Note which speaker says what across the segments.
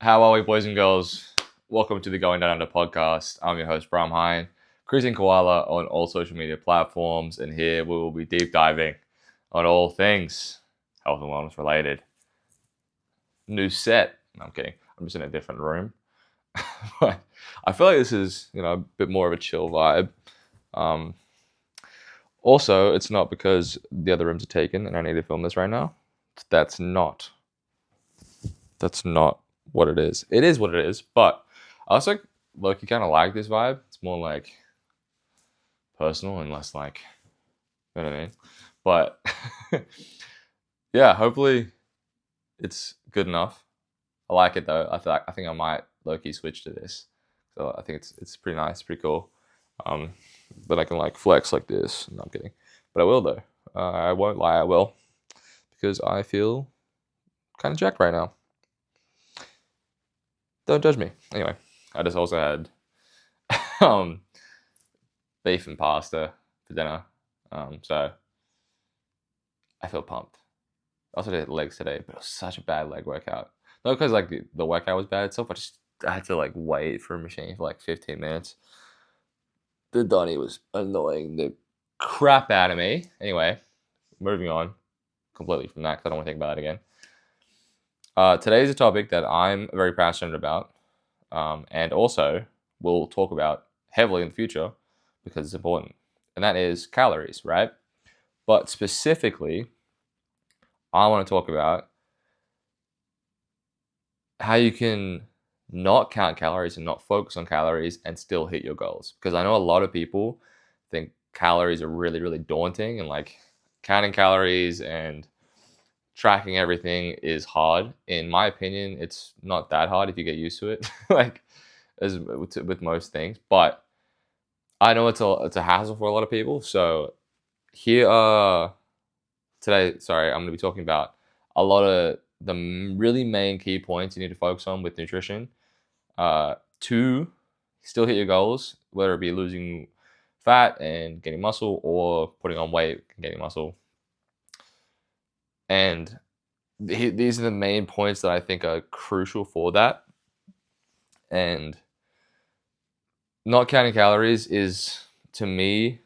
Speaker 1: How are we, boys and girls? Welcome to the Going Down Under podcast. I'm your host, Braam Hein, cruising koala on all social media platforms, and here we will be deep diving on all things health and wellness related. New set. No, I'm kidding. I'm just in a different room. But I feel like this is, a bit more of a chill vibe. Um, Also, it's not because the other rooms are taken and I need to film this right now. That's not. That's not what it is. It is what it is, but I also look, you kind of like this vibe. It's more like personal and less like, you know what I mean? But yeah, hopefully it's good enough. I like it though. I think I might low-key switch to this. So I think it's pretty nice, pretty cool. But I can like flex like this. No, I'm kidding. But I will though. I won't lie, I will. Because I feel kind of jacked right now. Don't judge me. Anyway, I just also had um, beef and pasta for dinner. So I feel pumped. I also did legs today, but it was such a bad leg workout. Not because like the workout was bad itself. I had to like wait for a machine for like 15 minutes. The Donny was annoying the crap out of me. Anyway, moving on completely from that because I don't want to think about it again. Today is a topic that I'm very passionate about, and also we'll talk about heavily in the future because it's important, and that is calories, right? But specifically, I want to talk about how you can not count calories and not focus on calories and still hit your goals. Because I know a lot of people think calories are really, really daunting and like counting calories and tracking everything is hard. In my opinion, it's not that hard if you get used to it, like as with most things. But I know it's a hassle for a lot of people. So here are today. Sorry, I'm going to be talking about a lot of the really main key points you need to focus on with nutrition to still hit your goals, whether it be losing fat and getting muscle or putting on weight and getting muscle. And these are the main points that I think are crucial for that. And not counting calories is, to me,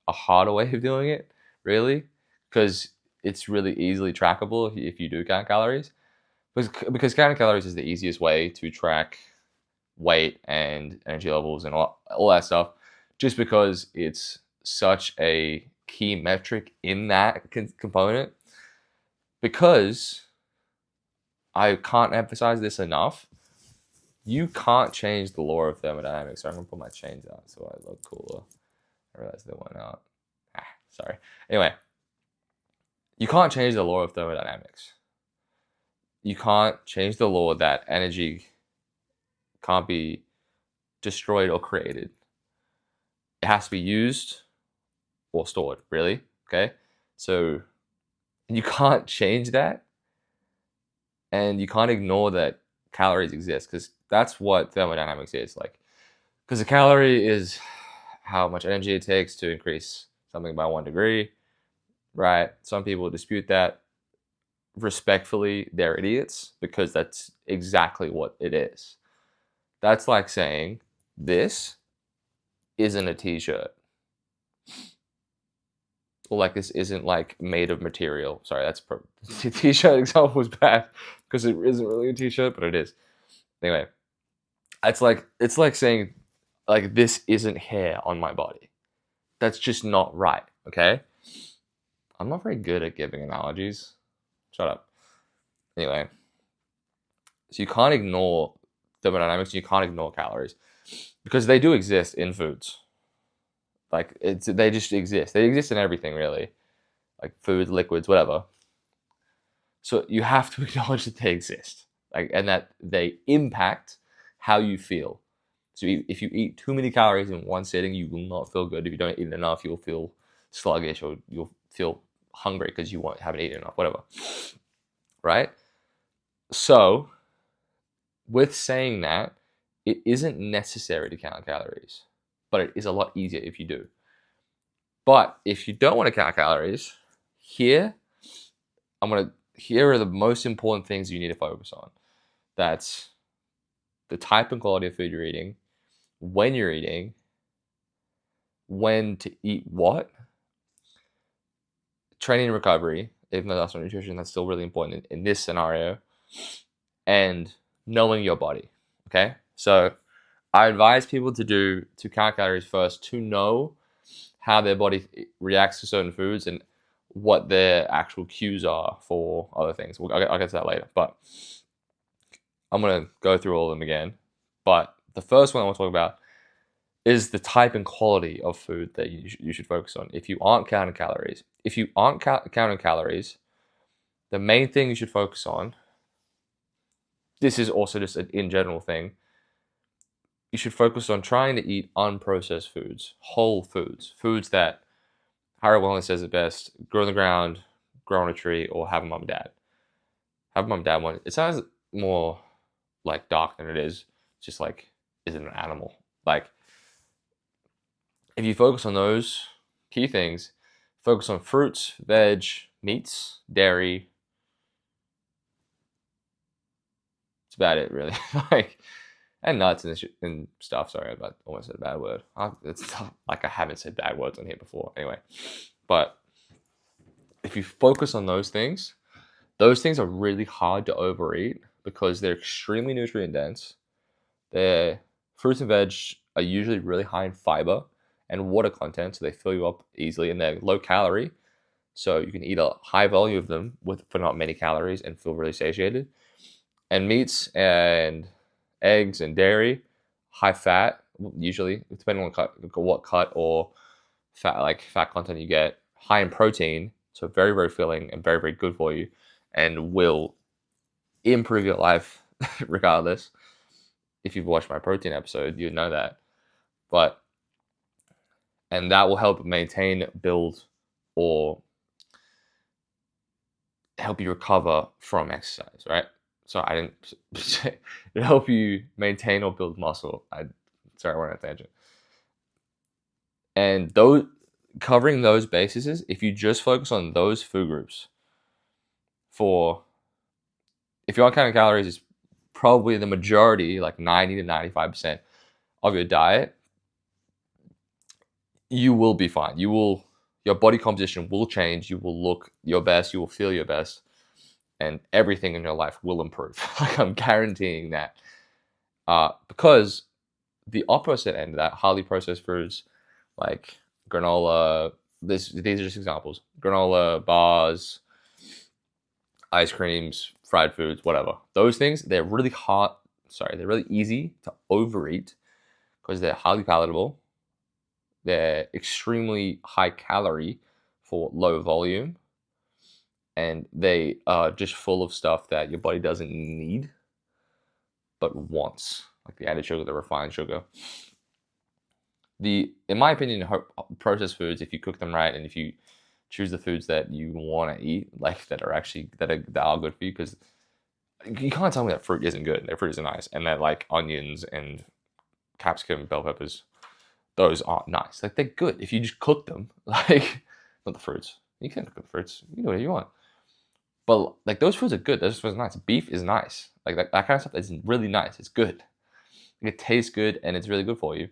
Speaker 1: a harder way of doing it, really, because it's really easily trackable if you do count calories. Because counting calories is the easiest way to track weight and energy levels and all that stuff, just because it's such a key metric in that component. Because I can't emphasize this enough, you can't change the law of thermodynamics. So I'm going to put my chains out so I look cooler. I realized they went out. Sorry. Anyway, you can't change the law of thermodynamics. You can't change the law that energy can't be destroyed or created. It has to be used or stored, really. Okay? So you can't change that, and you can't ignore that calories exist, because that's what thermodynamics is. Like, because a calorie is how much energy it takes to increase something by 1 degree, right? Some people dispute that. Respectfully, they're idiots, because that's exactly what it is. That's like saying this isn't a t-shirt, or like this isn't like made of material. Sorry, that's the t-shirt example was bad because it isn't really a t-shirt, but it is. Anyway, it's like saying like this isn't hair on my body. That's just not right. Okay, I'm not very good at giving analogies. Shut up. Anyway, so you can't ignore thermodynamics. You can't ignore calories because they do exist in foods. Like they just exist. They exist in everything, really, like food, liquids, whatever. So you have to acknowledge that they exist, like, and that they impact how you feel. So if you eat too many calories in one sitting, you will not feel good. If you don't eat enough, you'll feel sluggish or you'll feel hungry because you haven't eaten enough, whatever. Right? So, with saying that, it isn't necessary to count calories, but it is a lot easier if you do. But if you don't want to count calories, here are the most important things you need to focus on. That's the type and quality of food you're eating, when you're eating, when to eat what, training and recovery, even though that's not nutrition, that's still really important in this scenario, and knowing your body. Okay, so I advise people to count calories first, to know how their body reacts to certain foods and what their actual cues are for other things. I'll get to that later, but I'm going to go through all of them again. But the first one I want to talk about is the type and quality of food that you should focus on. If you aren't counting calories, the main thing you should focus on, this is also just an in general thing, you should focus on trying to eat unprocessed foods, whole foods, foods that Higher Wellness says it best: grow in the ground, grow on a tree, or have a mom and dad. Have a mom and dad one. It sounds more like dark than it is. It's just like, is it an animal? Like, if you focus on those key things, focus on fruits, veg, meats, dairy. It's about it, really. Like, and nuts and stuff. Sorry, I almost said a bad word. It's not like I haven't said bad words on here before. Anyway, but if you focus on those things are really hard to overeat because they're extremely nutrient dense. Their fruits and veg are usually really high in fiber and water content, so they fill you up easily, and they're low calorie, so you can eat a high volume of them for not many calories and feel really satiated. And meats and eggs and dairy, high fat, usually, depending on what cut or fat content you get, high in protein, so very, very filling and very, very good for you, and will improve your life regardless. If you've watched my protein episode, you know that. And that will help maintain, build, or help you recover from exercise, right? So I didn't it'll help you maintain or build muscle. Sorry, I went on a tangent. And covering those bases, if you just focus on those food groups, if you aren't counting calories, it's probably the majority, like 90 to 95% of your diet, you will be fine. Your body composition will change. You will look your best. You will feel your best, and everything in your life will improve. Like, I'm guaranteeing that. Because the opposite end of that, highly processed foods like granola, these are just examples. Granola, bars, ice creams, fried foods, whatever. Those things, they're really easy to overeat because they're highly palatable. They're extremely high calorie for low volume, and they are just full of stuff that your body doesn't need but wants, like the added sugar, the refined sugar. In my opinion, processed foods, if you cook them right and if you choose the foods that you want to eat, like that are good for you, because you can't tell me that fruit isn't good. Their fruit isn't nice, and that like onions and capsicum, bell peppers, those aren't nice. Like, they're good if you just cook them. Like, not the fruits. You can cook the fruits. You do whatever you want. But like, those foods are good. Those foods are nice. Beef is nice. Like that kind of stuff is really nice. It's good. It tastes good and it's really good for you.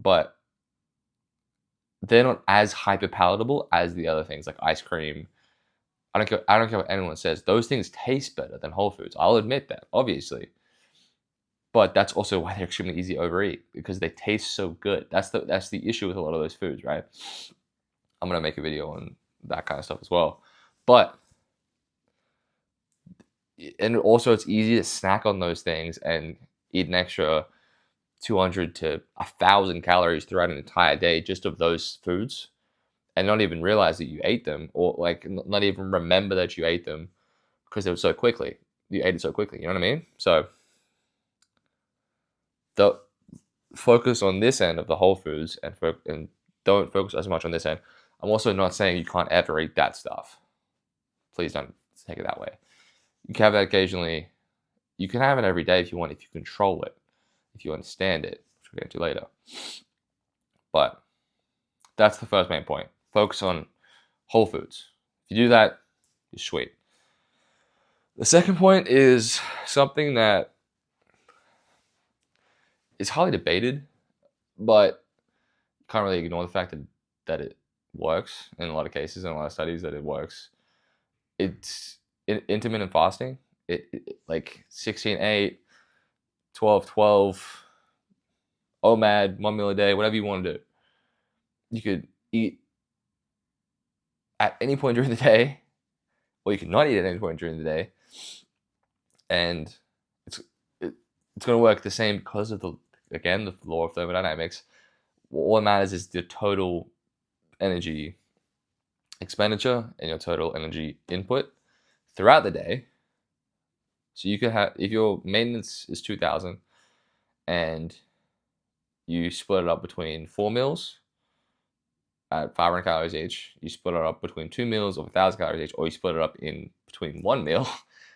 Speaker 1: But they're not as hyper palatable as the other things like ice cream. I don't care what anyone says. Those things taste better than whole foods. I'll admit that, obviously. But that's also why they're extremely easy to overeat, because they taste so good. That's the issue with a lot of those foods, right? I'm gonna make a video on that kind of stuff as well. And also, it's easy to snack on those things and eat an extra 200 to 1,000 calories throughout an entire day just of those foods, and not even realize that you ate them, or like not even remember that you ate them because it was so quickly. You ate it so quickly. You know what I mean? So the focus on this end of the whole foods and don't focus as much on this end. I'm also not saying you can't ever eat that stuff. Please don't take it that way. You can have that occasionally. You can have it every day if you want, if you control it, if you understand it, which we'll get into later. But that's the first main point. Focus on whole foods. If you do that, you're sweet. The second point is something that it's highly debated, but can't really ignore the fact that it works in a lot of cases, in a lot of studies, that it works. It's intermittent fasting. Like 16-8, 12-12, OMAD, 1 meal a day, whatever you want to do. You could eat at any point during the day, or you could not eat at any point during the day, and it's it's going to work the same because of the law of thermodynamics. What matters is the total energy expenditure and your total energy input throughout the day. So you could have, if your maintenance is 2,000 and you split it up between 4 meals at 500 calories each, you split it up between 2 meals of 1,000 calories each, or you split it up in between 1 meal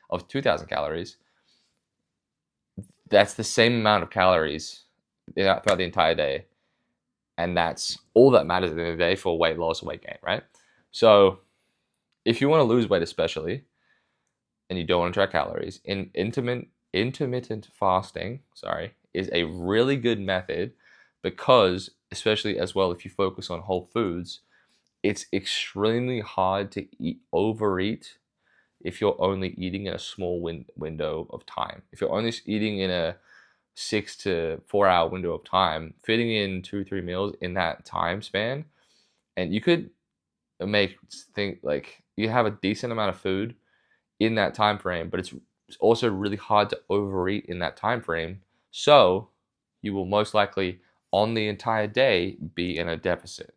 Speaker 1: of 2,000 calories, that's the same amount of calories throughout the entire day. And that's all that matters at the end of the day for weight loss or weight gain, right? So if you want to lose weight especially, and you don't want to track calories, intermittent fasting, is a really good method, because, especially as well, if you focus on whole foods, it's extremely hard to overeat if you're only eating in a small window of time. If you're only eating in a 6 to 4 hour window of time, fitting in 2-3 meals in that time span, and you could you have a decent amount of food in that time frame, but it's also really hard to overeat in that time frame. So you will most likely on the entire day be in a deficit.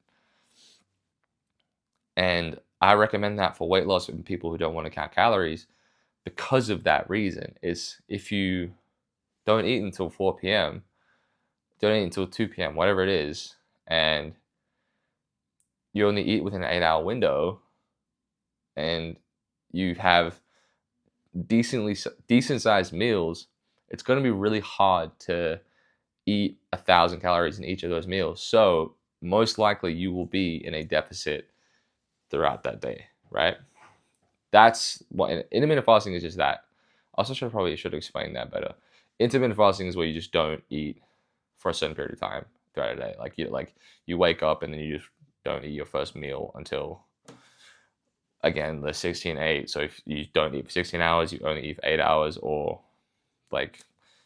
Speaker 1: And I recommend that for weight loss and people who don't want to count calories because of that reason. Is if you don't eat until 4 p.m., don't eat until 2 p.m., whatever it is, and you only eat within an 8-hour window, and you have decent sized meals, it's going to be really hard to eat 1,000 calories in each of those meals. So most likely you will be in a deficit throughout that day, right? That's what intermittent fasting is. Just that. Also, probably should explain that better. Intermittent fasting is where you just don't eat for a certain period of time throughout the day. Like you wake up and then you just don't eat your first meal until, again, the 16-8. So if you don't eat for 16 hours, you only eat for 8 hours, or like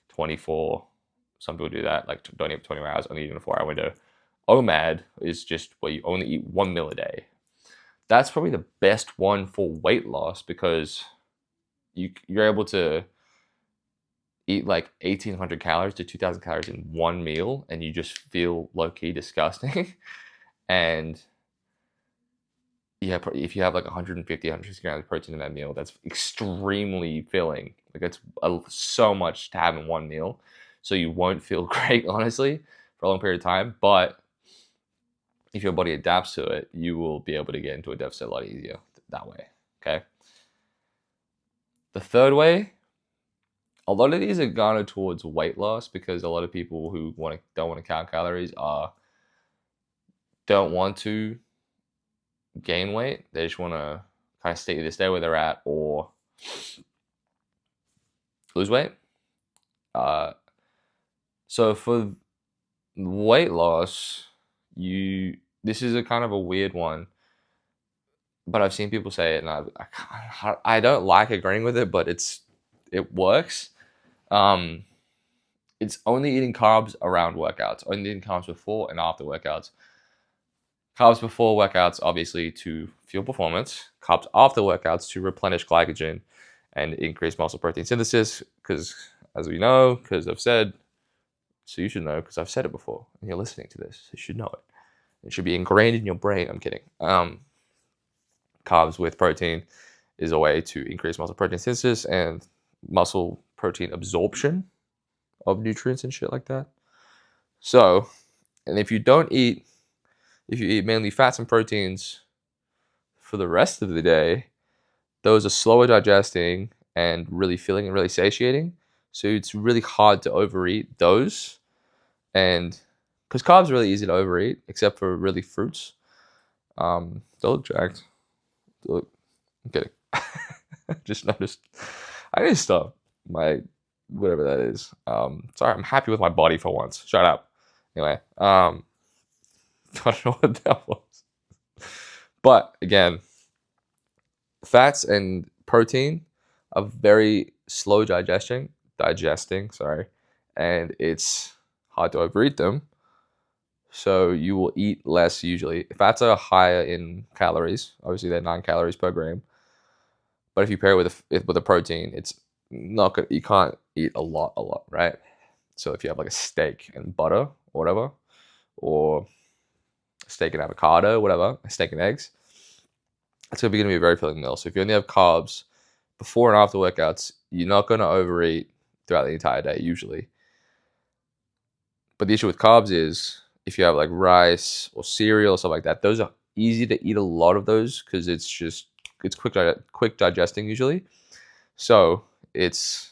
Speaker 1: 24. Some people do that, like don't eat for 24 hours, only eat in a 4-hour window. OMAD is just where you only eat 1 meal a day. That's probably the best one for weight loss, because you're able to eat like 1,800 calories to 2,000 calories in one meal, and you just feel low-key disgusting. And yeah, if you have like 150, 160 grams of protein in that meal, that's extremely filling. Like it's so much to have in one meal. So you won't feel great, honestly, for a long period of time. But if your body adapts to it, you will be able to get into a deficit a lot easier that way, okay? The third way, a lot of these are garnered towards weight loss, because a lot of people who don't want to count calories don't want to gain weight. They just want to kind of stay where they're at or lose weight. So for weight loss, this is a kind of a weird one, but I've seen people say it, and I don't like agreeing with it, but it works. It's only eating carbs around workouts, only eating carbs before and after workouts. Carbs before workouts, obviously, to fuel performance. Carbs after workouts to replenish glycogen and increase muscle protein synthesis. Because, as we know, because I've said, so you should know, because I've said it before, and you're listening to this, so you should know it. It should be ingrained in your brain. I'm kidding. Carbs with protein is a way to increase muscle protein synthesis and muscle protein absorption of nutrients and shit like that. So, and if you eat mainly fats and proteins for the rest of the day, those are slower digesting and really filling and really satiating. So it's really hard to overeat those. And because carbs are really easy to overeat, except for really fruits. They look jacked. I'm kidding. Just noticed. I need to stop. My whatever that is. Sorry, I'm happy with my body for once. Shut up. Anyway, I don't know what that was. But again, fats and protein are very slow digesting, sorry, and it's hard to overeat them. So you will eat less usually. Fats are higher in calories. Obviously, they're 9 calories per gram. But if you pair it with a protein, it's not good. You can't eat a lot, right? So if you have like a steak and butter or whatever, or steak and avocado, whatever, steak and eggs, it's going to be a very filling meal. So if you only have carbs before and after workouts, you're not going to overeat throughout the entire day usually. But the issue with carbs is if you have like rice or cereal or stuff like that, those are easy to eat a lot of those because it's quick digesting usually. So it's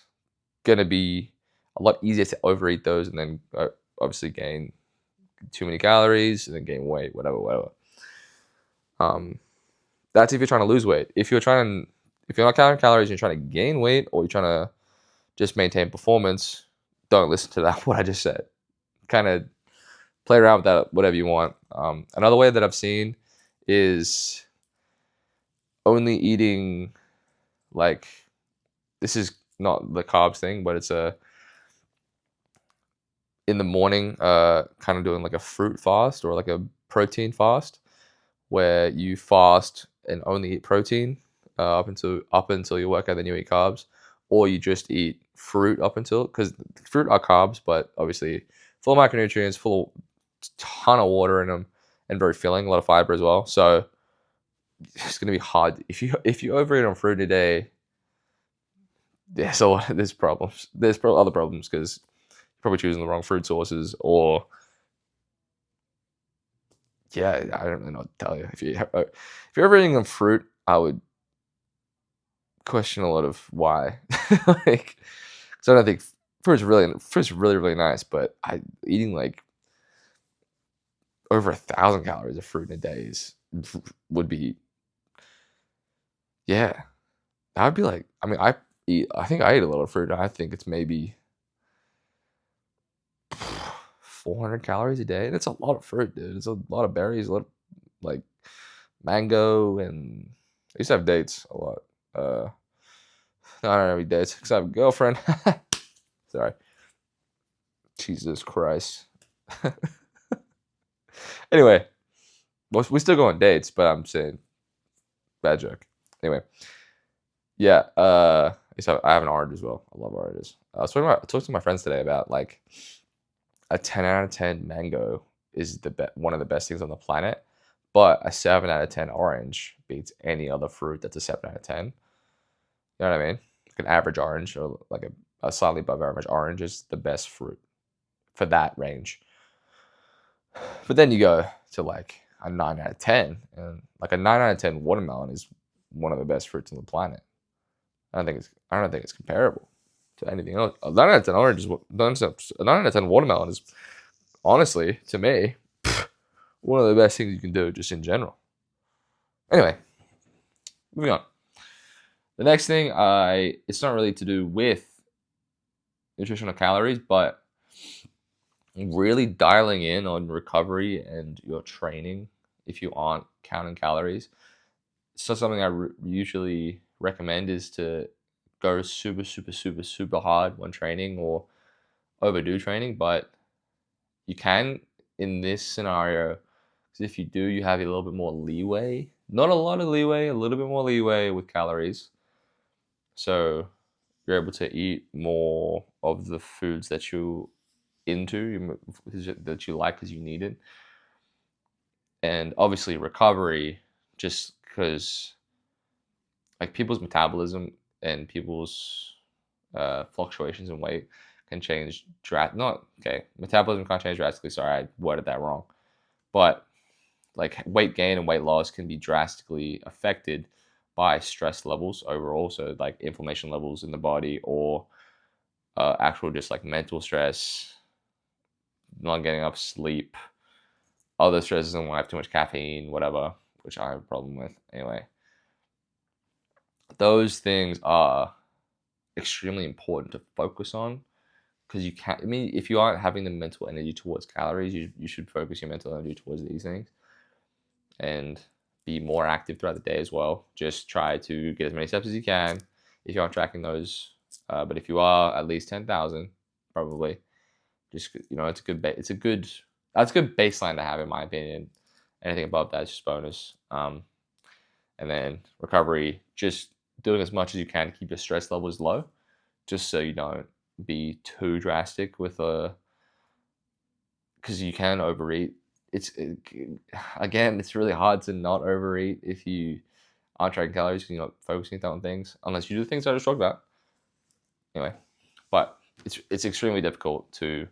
Speaker 1: going to be a lot easier to overeat those and then obviously gain too many calories and then gain weight, whatever. That's if you're trying to lose weight. If you're not counting calories and you're trying to gain weight or you're trying to just maintain performance, don't listen to that, what I just said. Kind of play around with that, whatever you want. Another way that I've seen is only eating, like, this is not the carbs thing, but it's in the morning, kind of doing like a fruit fast or like a protein fast, where you fast and only eat protein up until you work out, then you eat carbs, or you just eat fruit up until, because fruit are carbs, but obviously full of micronutrients, full of ton of water in them, and very filling, a lot of fiber as well. So it's gonna be hard if you overeat on fruit a day. There's problems. There's other problems because you're probably choosing the wrong fruit sources, or yeah, I don't really know what to tell you. If you're overeating on fruit, I would question a lot of why. Like, so I don't think fruit's really nice, but eating like over 1,000 calories of fruit in a day would be, yeah. I would be like, I mean, I think I eat a lot of fruit, and I think it's maybe 400 calories a day, and it's a lot of fruit, dude. It's a lot of berries, a lot of like mango, and I used to have dates a lot. No, I don't have any dates because I have a girlfriend. Sorry. Jesus Christ. Anyway, we still go on dates, but I'm saying bad joke. Anyway, yeah. I have an orange as well. I love oranges. I talked to my friends today about like a 10 out of 10 mango is one of the best things on the planet, but a 7 out of 10 orange beats any other fruit that's a 7 out of 10. You know what I mean? Like an average orange or like a slightly above average orange is the best fruit for that range. But then you go to like a 9 out of 10, and like a 9 out of 10 watermelon is one of the best fruits on the planet. I don't think it's comparable to anything else. A 9 out of 10 orange a 9 out of 10 watermelon is, honestly, to me, one of the best things you can do just in general. Anyway, moving on. The next thing, it's not really to do with nutritional calories, but really dialing in on recovery and your training if you aren't counting calories. So something I usually recommend is to go super hard when training or overdo training, but you can in this scenario, because if you do, you have a little bit more leeway. Not a lot of leeway, a little bit more leeway with calories. So you're able to eat more of the foods that you that you like because you need it. And obviously recovery, just because like people's metabolism and people's fluctuations in weight can change metabolism can't change drastically, sorry, I worded that wrong, but like weight gain and weight loss can be drastically affected by stress levels overall, so like inflammation levels in the body, or actual just like mental stress, not getting enough sleep, other stresses, and have too much caffeine, whatever, which I have a problem with. Anyway, those things are extremely important to focus on, because you can't. I mean, if you aren't having the mental energy towards calories, you should focus your mental energy towards these things and be more active throughout the day as well. Just try to get as many steps as you can if you aren't tracking those. But if you are, at least 10,000 probably. Just, it's a good that's a good baseline to have, in my opinion. Anything above that is just bonus. And then recovery, just doing as much as you can to keep your stress levels low, just so you don't be too drastic with because you can overeat. Again, it's really hard to not overeat if you aren't tracking calories, because you're not focusing on things, unless you do the things I just talked about. Anyway, but it's extremely difficult to,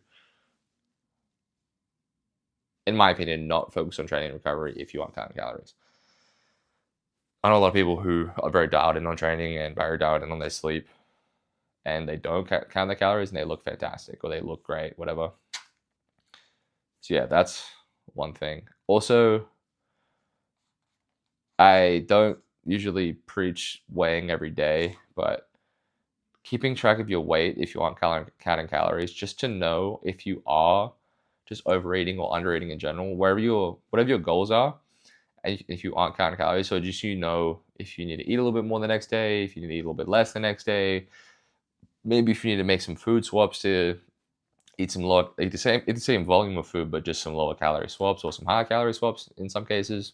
Speaker 1: in my opinion, not focus on training and recovery if you aren't counting calories. I know a lot of people who are very dialed in on training and very dialed in on their sleep, and they don't count their calories, and they look fantastic or they look great, whatever. So yeah, that's one thing. Also, I don't usually preach weighing every day, but keeping track of your weight if you aren't counting calories, just to know if you are just overeating or undereating in general, whatever your goals are, and if you aren't counting calories. So just, if you need to eat a little bit more the next day, if you need to eat a little bit less the next day, maybe if you need to make some food swaps to eat the same volume of food, but just some lower calorie swaps or some higher calorie swaps in some cases.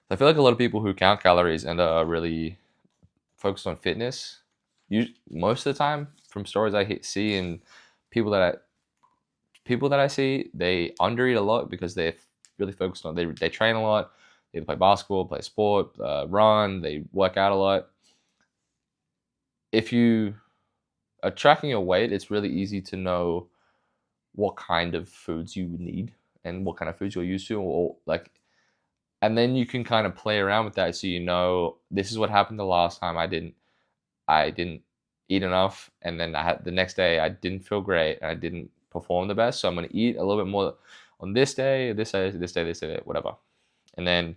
Speaker 1: I feel like a lot of people who count calories and are really focused on fitness, most of the time, from stories I see and people that I see, they undereat a lot because they're really focused on, they train a lot, they play basketball, play sport, run, they work out a lot. If you are tracking your weight, it's really easy to know what kind of foods you need and what kind of foods you're used to, and then you can kind of play around with that, so this is what happened the last time I didn't eat enough, and then the next day I didn't feel great and I didn't perform the best, so I'm going to eat a little bit more on this day, whatever. And then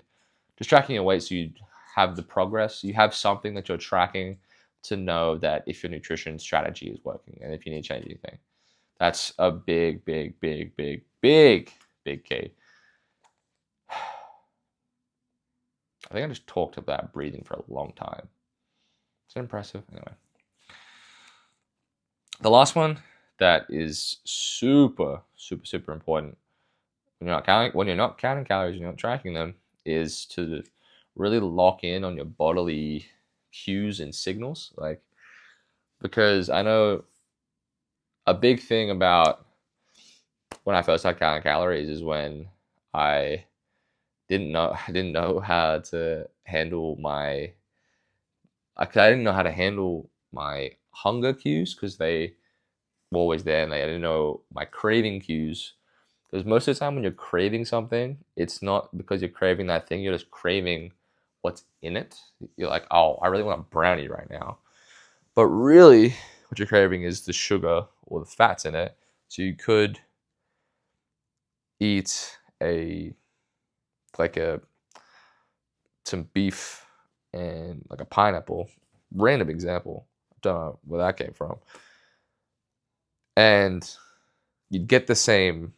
Speaker 1: just tracking your weight, so you have the progress, you have something that you're tracking to know that if your nutrition strategy is working and if you need to change anything. That's a big key. I think I just talked about breathing for a long time. Is that impressive? Anyway. The last one that is super important when you're not counting calories and you're not tracking them is to really lock in on your bodily cues and signals. Because I know a big thing about when I first started counting calories is when I didn't know how to handle I didn't know how to handle my hunger cues, because they were always there, and I didn't know my craving cues. Because most of the time when you're craving something, it's not because you're craving that thing, you're just craving what's in it. You're like, oh, I really want a brownie right now. But really, what you're craving is the sugar or the fats in it. So you could eat some beef and like a pineapple. Random example. Don't know where that came from. And you'd get the same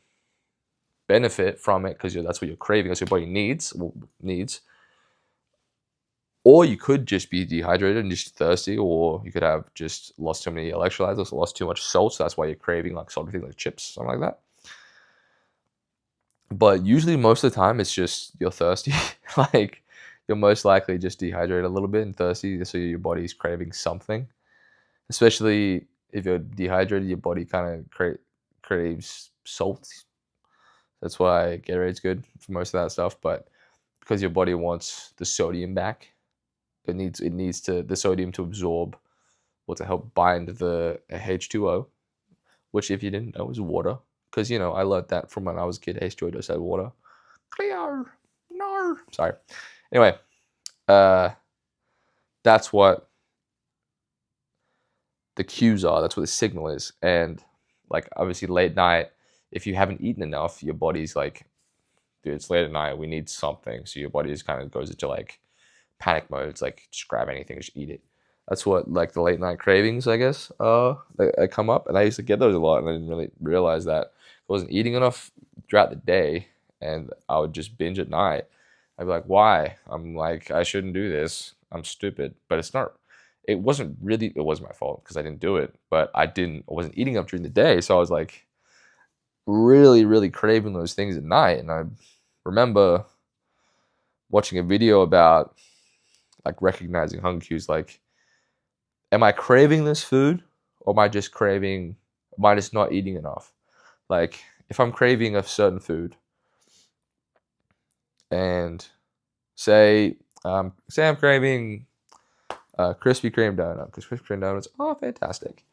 Speaker 1: benefit from it because that's what you're craving, that's what your body needs. Or you could just be dehydrated and just thirsty, or you could have just lost too many electrolytes or lost too much salt, so that's why you're craving like salty things like chips, something like that. But usually most of the time it's just you're thirsty. Like, you're most likely just dehydrated a little bit and thirsty, so your body's craving something. Especially if you're dehydrated, your body kind of craves salt. That's why Gatorade's good for most of that stuff. But because your body wants the sodium back, it needs the sodium to absorb, or to help bind the H2O, which, if you didn't know, is water. Because I learned that from when I was a kid. H2O just had water. Clear. No. Sorry. Anyway, that's what the cues are. That's what the signal is. And obviously late night, if you haven't eaten enough, your body's like, dude, it's late at night, we need something. So your body just kind of goes into panic mode. It's like, just grab anything, just eat it. That's what like the late night cravings, I guess, that come up, and I used to get those a lot, and I didn't really realize that I wasn't eating enough throughout the day, and I would just binge at night. I'd be like, why? I'm like, I shouldn't do this. I'm stupid, but it's not. It wasn't really. It wasn't my fault because I didn't do it, but I wasn't eating up during the day, so I was like really, really craving those things at night, and I remember watching a video about like recognizing hunger cues, like am I craving this food or am I just not eating enough? Like, if I'm craving a certain food and say I'm craving a Krispy Kreme donut, because Krispy Kreme donuts are fantastic.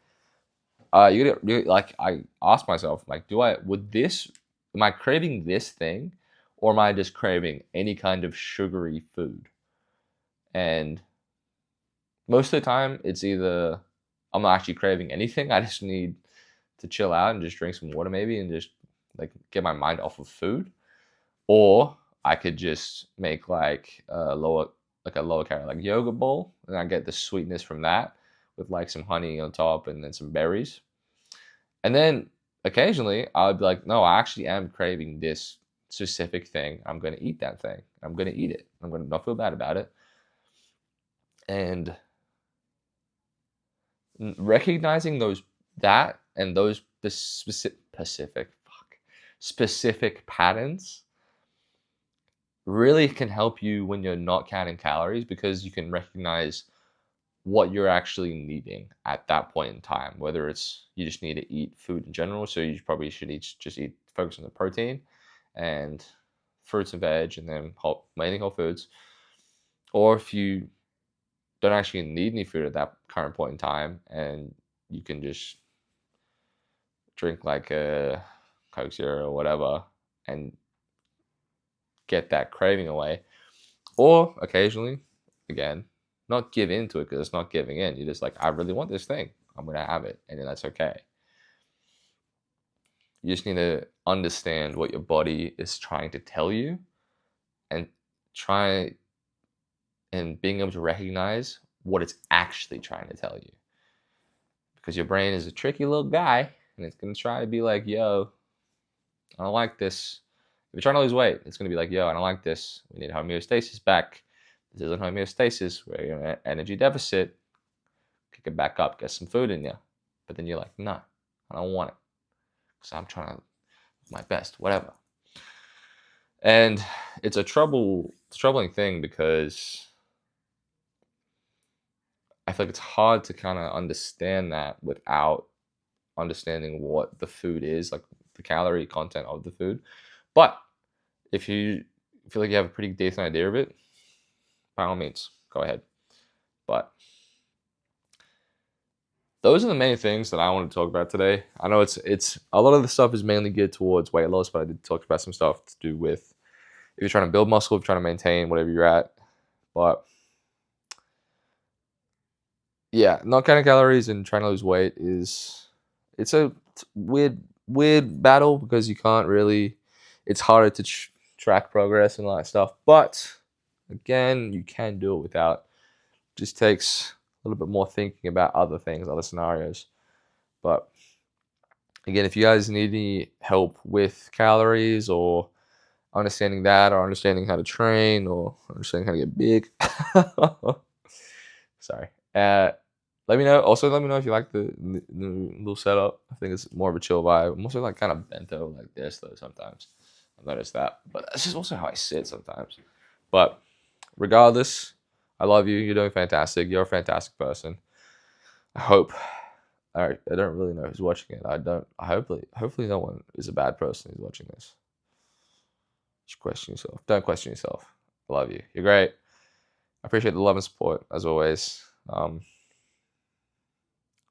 Speaker 1: Like, I ask myself, like, am I craving this thing or am I just craving any kind of sugary food? And most of the time, it's either I'm not actually craving anything. I just need to chill out and just drink some water, maybe, and just like get my mind off of food. Or I could just make like a lower calorie, like yogurt bowl, and I get the sweetness from that with like some honey on top and then some berries. And then occasionally I would be like, no, I actually am craving this specific thing. I'm going to eat that thing. I'm going to eat it. I'm going to not feel bad about it. And recognizing those specific patterns really can help you when you're not counting calories, because you can recognize what you're actually needing at that point in time. Whether it's you just need to eat food in general, so you probably should focus on the protein and fruits and veg, and then mainly whole foods. Or if you don't actually need any food at that current point in time, and you can just drink like a Coke Zero or whatever and get that craving away. Or occasionally, again, not give in to it, because it's not giving in. You're just like, I really want this thing. I'm going to have it. And then that's okay. You just need to understand what your body is trying to tell you, and try and being able to recognize what it's actually trying to tell you. Because your brain is a tricky little guy, and it's going to try to be like, yo, I don't like this. If you're trying to lose weight, it's going to be like, yo, I don't like this. We need homeostasis back. This isn't homeostasis. We're in an energy deficit. Kick it back up. Get some food in you. But then you're like, nah, I don't want it. Because I'm trying to do my best, whatever. And it's a troubling thing, because I feel like it's hard to kind of understand that without understanding what the food is, like the calorie content of the food. But if you feel like you have a pretty decent idea of it, by all means, go ahead. But those are the main things that I want to talk about today. I know it's a lot of the stuff is mainly geared towards weight loss, but I did talk about some stuff to do with if you're trying to build muscle, if you're trying to maintain whatever you're at. But yeah, not counting calories and trying to lose weight it's a weird battle, because you can't really, it's harder to track progress and all that stuff. But again, you can do it without. Just takes a little bit more thinking about other things, other scenarios. But again, if you guys need any help with calories, or understanding that, or understanding how to train, or understanding how to get big, sorry. Let me know. Also, let me know if you like the little setup. I think it's more of a chill vibe. I'm also like kind of bento like this though sometimes. I've noticed that, but that's just also how I sit sometimes. But regardless, I love you. You're doing fantastic. You're a fantastic person. I hope. I don't really know who's watching it. I don't. Hopefully, no one is a bad person who's watching this. Just question yourself. Don't question yourself. I love you. You're great. I appreciate the love and support as always.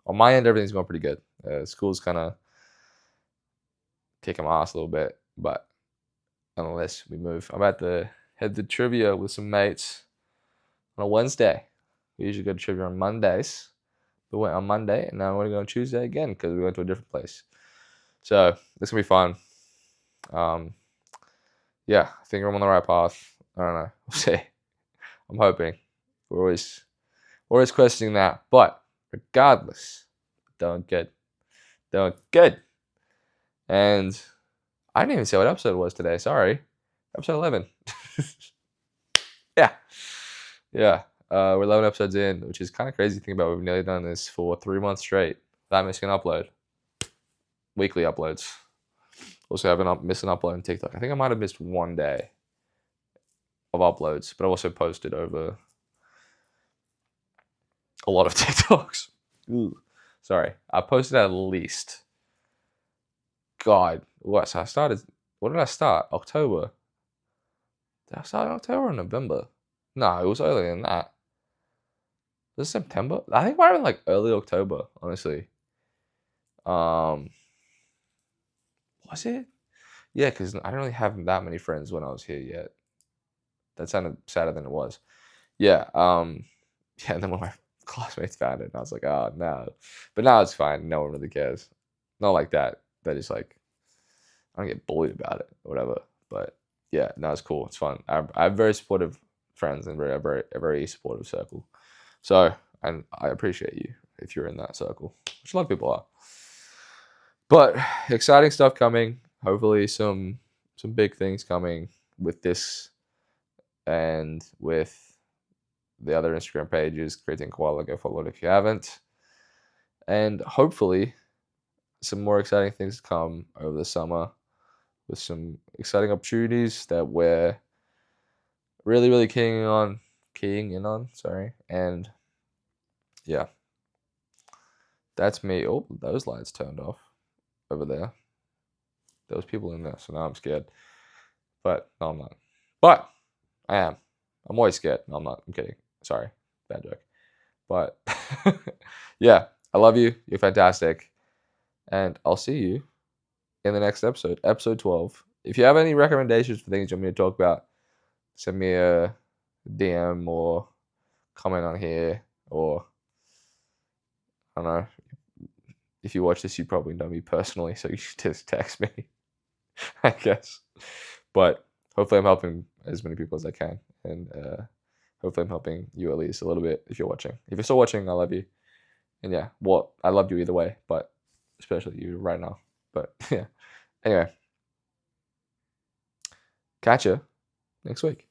Speaker 1: On my end, everything's going pretty good. School's kind of kicking my ass a little bit, but unless we move, I'm about to head to trivia with some mates on a Wednesday. We usually go to trivia on Mondays. We went on Monday, and now we're going to go on Tuesday again, because we went to a different place. So this going to be fun. Yeah, I think I'm on the right path. I don't know. We'll see. I'm hoping. We're always Always questioning that. But regardless, doing good. Doing good. And I didn't even say what episode it was today. Sorry. Episode 11. Yeah. Yeah. We're 11 episodes in, which is kind of crazy to think about. We've nearly done this for 3 months straight without missing an upload. Weekly uploads. Also, haven't missed an upload on TikTok. I think I might have missed one day of uploads, but I also posted over a lot of TikToks. Ooh. Sorry. I posted at least. God. What? So I started. What did I start? October. Did I start in October or November? No, it was earlier than that. Was it September? I think it might have been like early October, honestly. Was it? Yeah, because I don't really have that many friends when I was here yet. That sounded sadder than it was. Yeah. Yeah, and then when my classmates found it, and I was like, oh no. But now it's fine. No one really cares. Not like that. That is like, I don't get bullied about it or whatever. But yeah, no, it's cool. It's fun. I have very supportive friends and a very supportive circle. So, and I appreciate you if you're in that circle, which a lot of people are. But exciting stuff coming. Hopefully some big things coming with this and with the other Instagram pages, Creatine Koala. Go follow it if you haven't. And hopefully some more exciting things to come over the summer with some exciting opportunities that we're really, really keying in on. Sorry. And yeah, that's me. Oh, those lights turned off over there. There was people in there, so now I'm scared. But no, I'm not. But I am. I'm always scared. No, I'm not. I'm kidding. Sorry. Bad joke. But yeah, I love you. You're fantastic. And I'll see you in the next episode, episode 12. If you have any recommendations for things you want me to talk about, send me a DM or comment on here. Or, I don't know. If you watch this, you probably know me personally, so you should just text me, I guess. But hopefully I'm helping as many people as I can. And hopefully I'm helping you at least a little bit if you're watching. If you're still watching, I love you. And yeah, well, I loved you either way, but especially you right now. But yeah. Anyway. Catch you next week.